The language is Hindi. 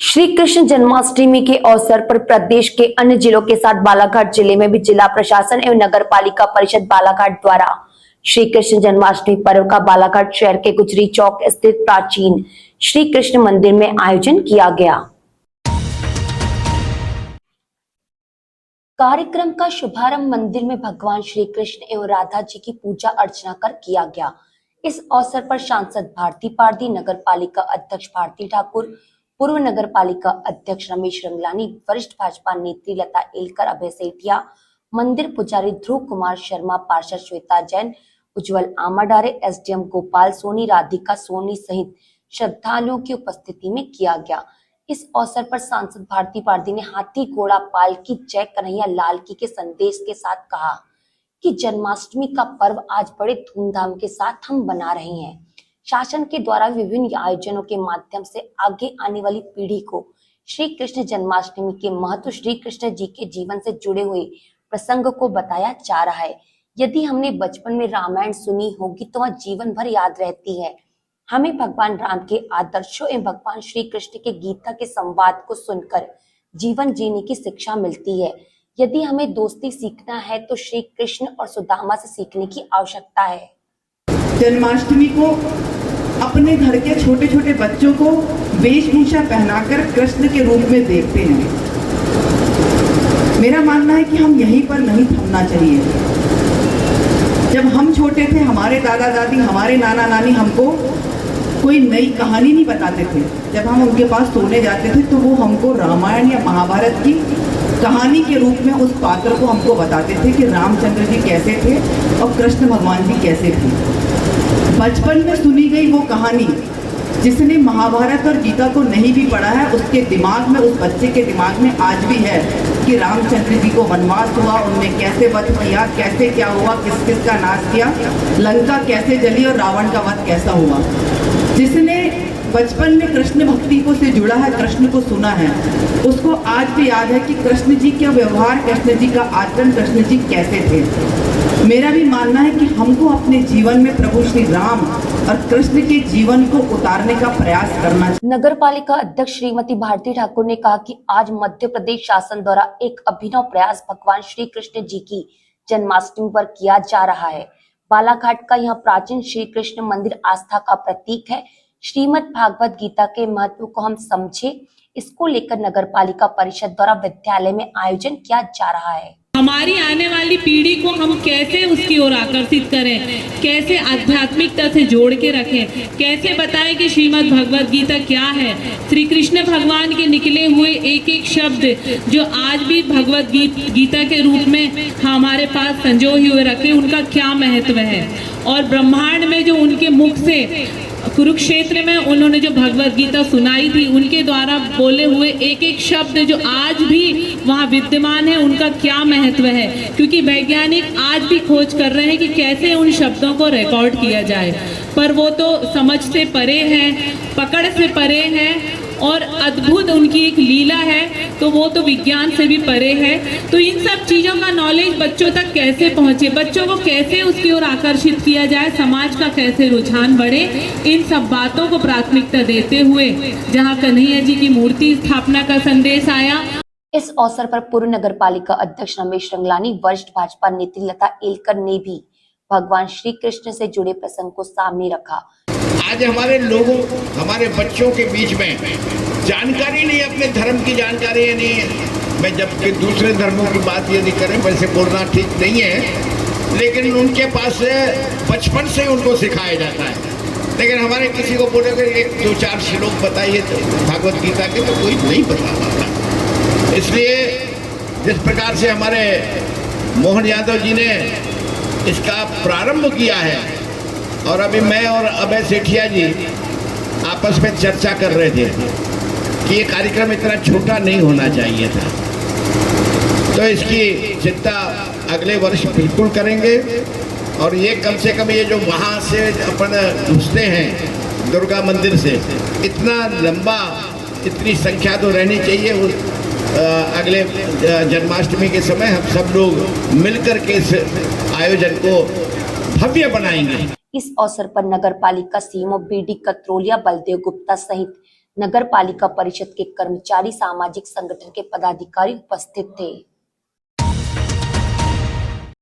श्री कृष्ण जन्माष्टमी के अवसर पर प्रदेश के अन्य जिलों के साथ बालाघाट जिले में भी जिला प्रशासन एवं नगर पालिका परिषद बालाघाट द्वारा श्री कृष्ण जन्माष्टमी पर्व का बालाघाट शहर के गुजरी चौक स्थित प्राचीन श्री कृष्ण मंदिर में आयोजन किया गया। कार्यक्रम का शुभारंभ मंदिर में भगवान श्री कृष्ण एवं राधा जी की पूजा अर्चना कर किया गया। इस अवसर पर सांसद भारती पारदी, नगर पालिका अध्यक्ष भारती ठाकुर, पूर्व नगर पालिका अध्यक्ष रमेश रंगलानी, वरिष्ठ भाजपा नेत्री लता एलकर, अभय सेठिया, मंदिर पुजारी ध्रुव कुमार शर्मा, पार्षद श्वेता जैन, उज्जवल आमाडारे, एसडीएम गोपाल सोनी, राधिका सोनी सहित श्रद्धालुओं की उपस्थिति में किया गया। इस अवसर पर सांसद भारती पारदी ने हाथी घोड़ा पालकी जय कन्हैया लाल की के संदेश के साथ कहा कि जन्माष्टमी का पर्व आज बड़े धूमधाम के साथ हम मना रहे हैं। शासन के द्वारा विभिन्न आयोजनों के माध्यम से आगे आने वाली पीढ़ी को श्री कृष्ण जन्माष्टमी के महत्व, श्री कृष्ण जी के जीवन से जुड़े हुए प्रसंग को बताया जा रहा है। यदि हमने बचपन में रामायण सुनी होगी तो वह जीवन भर याद रहती है। हमें भगवान राम के आदर्शों एवं भगवान श्री कृष्ण के गीता के संवाद को सुनकर जीवन जीने की शिक्षा मिलती है। यदि हमें दोस्ती सीखना है तो श्री कृष्ण और सुदामा से सीखने की आवश्यकता है। जन्माष्टमी को अपने घर के छोटे छोटे बच्चों को वेशभूषा पहनाकर कृष्ण के रूप में देखते हैं। मेरा मानना है कि हम यहीं पर नहीं थमना चाहिए। जब हम छोटे थे, हमारे दादा दादी, हमारे नाना नानी हमको कोई नई कहानी नहीं बताते थे। जब हम उनके पास सोने जाते थे तो वो हमको रामायण या महाभारत की कहानी के रूप में उस पात्र को हमको बताते थे कि रामचंद्र जी कैसे थे और कृष्ण भगवान जी कैसे थे। बचपन में सुनी गई वो कहानी, जिसने महाभारत और गीता को नहीं भी पढ़ा है, उसके दिमाग में, उस बच्चे के दिमाग में आज भी है कि रामचंद्र जी को वनवास हुआ, उनने कैसे वध किया, कैसे क्या हुआ, किस किस का नाश किया, लंका कैसे जली और रावण का वध कैसा हुआ। जिसने बचपन में कृष्ण भक्ति को से जुड़ा है, कृष्ण को सुना है, उसको आज भी याद है कि कृष्ण जी का व्यवहार, कृष्ण जी का आचरण, कृष्ण जी कैसे थे। मेरा भी मानना है कि हमको अपने जीवन में प्रभु श्री राम और कृष्ण के जीवन को उतारने का प्रयास करना चाहिए। नगर पालिका अध्यक्ष श्रीमती भारती ठाकुर ने कहा कि आज मध्य प्रदेश शासन द्वारा एक अभिनव प्रयास भगवान श्री कृष्ण जी की जन्माष्टमी पर किया जा रहा है। बालाघाट का यह प्राचीन श्री कृष्ण मंदिर आस्था का प्रतीक है। श्रीमद् भागवत गीता के महत्व को हम समझे, इसको लेकर नगर पालिका परिषद द्वारा विद्यालय में आयोजन किया जा रहा है। हमारी आने वाली पीढ़ी को हम कैसे उसकी ओर आकर्षित करें, कैसे आध्यात्मिकता से जोड़ के रखें, कैसे बताएं कि श्रीमद् भगवत गीता क्या है। श्री कृष्ण भगवान के निकले हुए एक एक शब्द जो आज भी भगवत गीता के रूप में हमारे पास संजोए हुए रखे, उनका क्या महत्व है। और ब्रह्मांड में जो उनके मुख से कुरुक्षेत्र में उन्होंने जो भगवत गीता सुनाई थी, उनके द्वारा बोले हुए एक एक शब्द जो आज भी वहाँ विद्यमान है, उनका क्या महत्व है। क्योंकि वैज्ञानिक आज भी खोज कर रहे हैं कि कैसे उन शब्दों को रिकॉर्ड किया जाए, पर वो तो समझ से परे है, पकड़ से परे है और अद्भुत उनकी एक लीला है, तो वो तो विज्ञान से भी परे है। तो इन सब चीज़ों का नॉलेज बच्चों तक कैसे पहुँचे, बच्चों को कैसे उसकी ओर आकर्षित किया जाए, समाज का कैसे रुझान बढ़े, इन सब बातों को प्राथमिकता देते हुए जहाँ कन्हैया जी की मूर्ति स्थापना का संदेश आया। इस अवसर पर पूर्व नगर पालिका अध्यक्ष रमेश रंगलानी, वरिष्ठ भाजपा नेत्री लता एलकर ने भी भगवान श्री कृष्ण से जुड़े प्रसंग को सामने रखा। आज हमारे लोगों, हमारे बच्चों के बीच में जानकारी नहीं, अपने धर्म की जानकारी नहीं है। मैं जबकि दूसरे धर्मों की बात यदि करें, वैसे बोलना ठीक नहीं है, लेकिन उनके पास बचपन से उनको सिखाया जाता है। लेकिन हमारे किसी को बोलेगा एक दो चार श्लोक बताइए तो भागवत गीता के, तो कोई नहीं बता पाता। इसलिए जिस प्रकार से हमारे मोहन यादव जी ने इसका प्रारंभ किया है, और अभी मैं और अभय सेठिया जी आपस में चर्चा कर रहे थे कि ये कार्यक्रम इतना छोटा नहीं होना चाहिए था, तो इसकी चिंता अगले वर्ष बिल्कुल करेंगे। और ये कम से कम ये जो वहाँ से अपन घुसते हैं दुर्गा मंदिर से, इतना लंबा, इतनी संख्या तो रहनी चाहिए। अगले जन्माष्टमी के समय हम सब लोग मिलकर के इस आयोजन को भव्य बनाएंगे। इस अवसर पर नगर पालिका सीएमओ बीडी कत्रोलिया, बलदेव गुप्ता सहित नगर पालिका परिषद के कर्मचारी, सामाजिक संगठन के पदाधिकारी उपस्थित थे।